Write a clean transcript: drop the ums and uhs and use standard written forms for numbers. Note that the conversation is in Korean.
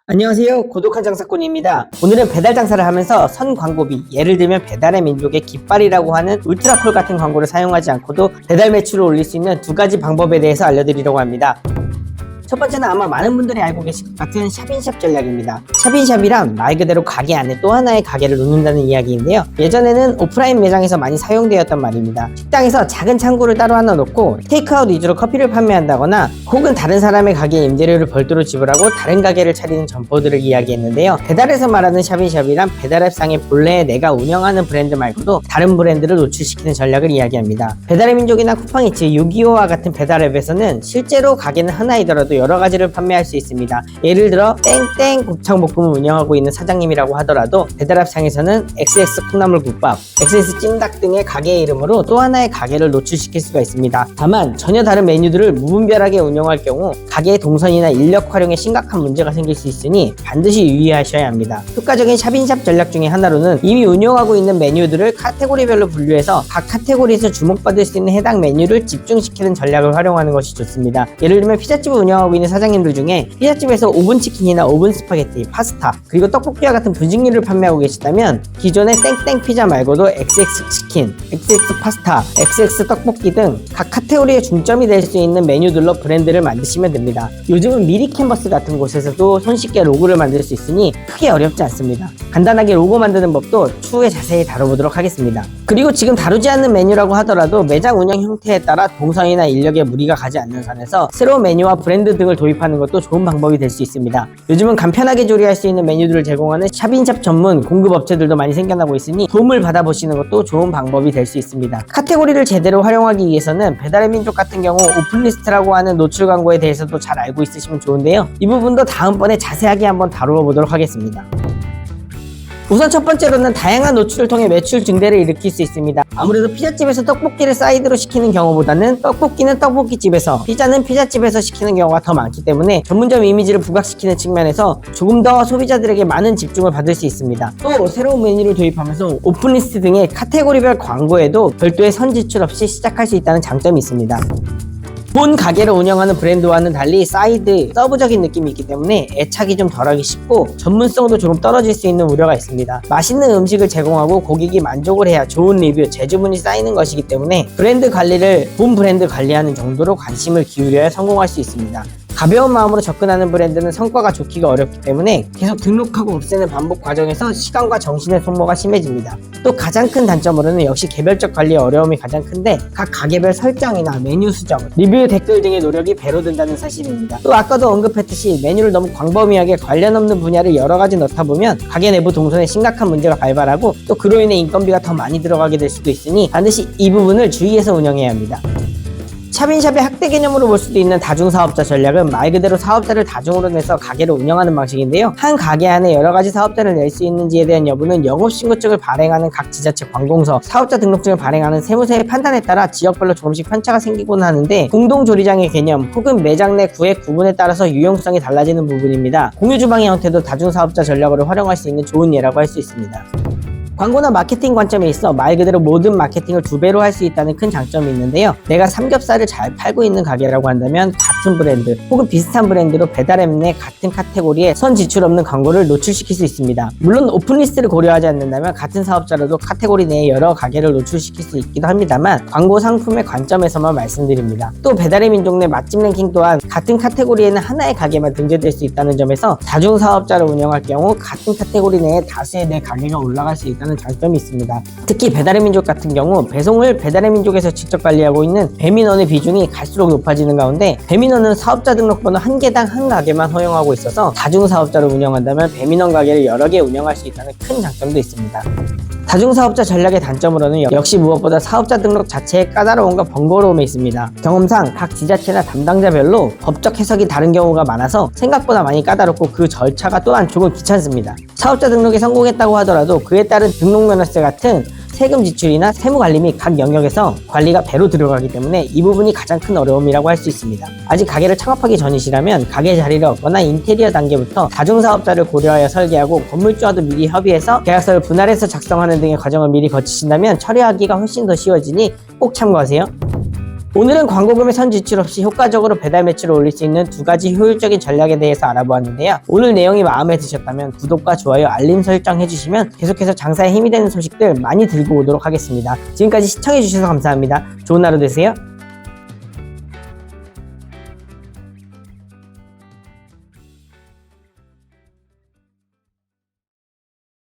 안녕하세요. 고독한 장사꾼입니다. 오늘은 배달 장사를 하면서 선 광고비, 예를 들면 배달의 민족의 깃발이라고 하는 울트라콜 같은 광고를 사용하지 않고도 배달 매출을 올릴 수 있는 두 가지 방법에 대해서 알려드리려고 합니다. 첫 번째는 아마 많은 분들이 알고 계실 것 같은 샵인샵 전략입니다. 샵인샵이란 말 그대로 가게 안에 또 하나의 가게를 놓는다는 이야기인데요. 예전에는 오프라인 매장에서 많이 사용되었던 말입니다. 식당에서 작은 창구를 따로 하나 놓고 테이크아웃 위주로 커피를 판매한다거나 혹은 다른 사람의 가게에 임대료를 별도로 지불하고 다른 가게를 차리는 점포들을 이야기했는데요. 배달에서 말하는 샵인샵이란 배달앱상의 본래 내가 운영하는 브랜드 말고도 다른 브랜드를 노출시키는 전략을 이야기합니다. 배달의 민족이나 쿠팡이츠, 요기요와 같은 배달앱에서는 실제로 가게는 하나이더라도 여러 가지를 판매할 수 있습니다. 예를 들어 땡땡 곱창볶음을 운영하고 있는 사장님이라고 하더라도 배달앱상에서는 XX 콩나물국밥, XX 찜닭 등의 가게 이름으로 또 하나의 가게를 노출시킬 수가 있습니다. 다만 전혀 다른 메뉴들을 무분별하게 운영할 경우 가게의 동선이나 인력 활용에 심각한 문제가 생길 수 있으니 반드시 유의하셔야 합니다. 효과적인 샵인샵 전략 중에 하나로는 이미 운영하고 있는 메뉴들을 카테고리별로 분류해서 각 카테고리에서 주목받을 수 있는 해당 메뉴를 집중시키는 전략을 활용하는 것이 좋습니다. 예를 들면 피자집을 운영하고 있는 사장님들 중에 피자집에서 오븐 치킨이나 오븐 스파게티, 파스타, 그리고 떡볶이와 같은 분식류를 판매하고 계시다면 기존의 땡땡 피자 말고도 XX 치킨, XX 파스타, XX 떡볶이 등 각 카테고리의 중점이 될 수 있는 메뉴들로 브랜드를 만드시면 됩니다. 요즘은 미리 캔버스 같은 곳에서도 손쉽게 로고를 만들 수 있으니 크게 어렵지 않습니다. 간단하게 로고 만드는 법도 추후에 자세히 다뤄보도록 하겠습니다. 그리고 지금 다루지 않는 메뉴라고 하더라도 매장 운영 형태에 따라 동선이나 인력에 무리가 가지 않는 선에서 새로운 메뉴와 브랜드 등을 도입하는 것도 좋은 방법이 될 수 있습니다. 요즘은 간편하게 조리할 수 있는 메뉴들을 제공하는 샵인샵 전문 공급업체들도 많이 생겨나고 있으니 도움을 받아보시는 것도 좋은 방법이 될 수 있습니다. 카테고리를 제대로 활용하기 위해서는 배달의 민족 같은 경우 오픈리스트라고 하는 노출 광고에 대해서도 잘 알고 있으시면 좋은데요. 이 부분도 다음번에 자세하게 한번 다루어 보도록 하겠습니다. 우선 첫 번째로는 다양한 노출을 통해 매출 증대를 일으킬 수 있습니다. 아무래도 피자집에서 떡볶이를 사이드로 시키는 경우보다는 떡볶이는 떡볶이집에서, 피자는 피자집에서 시키는 경우가 더 많기 때문에 전문점 이미지를 부각시키는 측면에서 조금 더 소비자들에게 많은 집중을 받을 수 있습니다. 또 새로운 메뉴를 도입하면서 오픈리스트 등의 카테고리별 광고에도 별도의 선 지출 없이 시작할 수 있다는 장점이 있습니다. 본 가게를 운영하는 브랜드와는 달리 사이드, 서브적인 느낌이 있기 때문에 애착이 좀 덜하기 쉽고 전문성도 조금 떨어질 수 있는 우려가 있습니다. 맛있는 음식을 제공하고 고객이 만족을 해야 좋은 리뷰, 재주문이 쌓이는 것이기 때문에 브랜드 관리를 본 브랜드 관리하는 정도로 관심을 기울여야 성공할 수 있습니다. 가벼운 마음으로 접근하는 브랜드는 성과가 좋기가 어렵기 때문에 계속 등록하고 없애는 반복 과정에서 시간과 정신의 소모가 심해집니다. 또 가장 큰 단점으로는 역시 개별적 관리의 어려움이 가장 큰데 각 가게별 설정이나 메뉴 수정, 리뷰 댓글 등의 노력이 배로 든다는 사실입니다. 또 아까도 언급했듯이 메뉴를 너무 광범위하게 관련 없는 분야를 여러 가지 넣다 보면 가게 내부 동선에 심각한 문제가 발발하고 또 그로 인해 인건비가 더 많이 들어가게 될 수도 있으니 반드시 이 부분을 주의해서 운영해야 합니다. 샵인샵의 학대 개념으로 볼 수도 있는 다중사업자 전략은 말 그대로 사업자를 다중으로 내서 가게를 운영하는 방식인데요. 한 가게 안에 여러 가지 사업자를 낼 수 있는지에 대한 여부는 영업신고증을 발행하는 각 지자체 관공서, 사업자 등록증을 발행하는 세무서의 판단에 따라 지역별로 조금씩 편차가 생기곤 하는데 공동조리장의 개념 혹은 매장 내 구획 구분에 따라서 유용성이 달라지는 부분입니다. 공유주방의 형태도 다중사업자 전략으로 활용할 수 있는 좋은 예라고 할 수 있습니다. 광고나 마케팅 관점에 있어 말 그대로 모든 마케팅을 2배로 할 수 있다는 큰 장점이 있는데요. 내가 삼겹살을 잘 팔고 있는 가게라고 한다면 같은 브랜드 혹은 비슷한 브랜드로 배달앱 내 같은 카테고리에 선 지출 없는 광고를 노출시킬 수 있습니다. 물론 오픈리스트를 고려하지 않는다면 같은 사업자라도 카테고리 내에 여러 가게를 노출시킬 수 있기도 합니다만 광고 상품의 관점에서만 말씀드립니다. 또 배달의 민족 내 맛집 랭킹 또한 같은 카테고리에는 하나의 가게만 등재될 수 있다는 점에서 다중사업자를 운영할 경우 같은 카테고리 내에 다수의 내 가게가 올라갈 수 있다는 장점이 있습니다. 특히 배달의 민족 같은 경우 배송을 배달의 민족에서 직접 관리하고 있는 배민원의 비중이 갈수록 높아지는 가운데 배민원은 사업자 등록번호 1개당 한 가게만 허용하고 있어서 다중사업자를 운영한다면 배민원 가게를 여러 개 운영할 수 있다는 큰 장점도 있습니다. 다중사업자 전략의 단점으로는 역시 무엇보다 사업자 등록 자체의 까다로움과 번거로움에 있습니다. 경험상 각 지자체나 담당자별로 법적 해석이 다른 경우가 많아서 생각보다 많이 까다롭고 그 절차가 또한 조금 귀찮습니다. 사업자 등록에 성공했다고 하더라도 그에 따른 등록면허세 같은 세금 지출이나 세무관리 및 각 영역에서 관리가 배로 들어가기 때문에 이 부분이 가장 큰 어려움이라고 할 수 있습니다. 아직 가게를 창업하기 전이시라면 가게 자리를 얻거나 인테리어 단계부터 다중사업자를 고려하여 설계하고 건물주와도 미리 협의해서 계약서를 분할해서 작성하는 등의 과정을 미리 거치신다면 처리하기가 훨씬 더 쉬워지니 꼭 참고하세요. 오늘은 광고금의 선 지출 없이 효과적으로 배달 매출을 올릴 수 있는 2가지 효율적인 전략에 대해서 알아보았는데요. 오늘 내용이 마음에 드셨다면 구독과 좋아요, 알림 설정 해주시면 계속해서 장사에 힘이 되는 소식들 많이 들고 오도록 하겠습니다. 지금까지 시청해주셔서 감사합니다. 좋은 하루 되세요.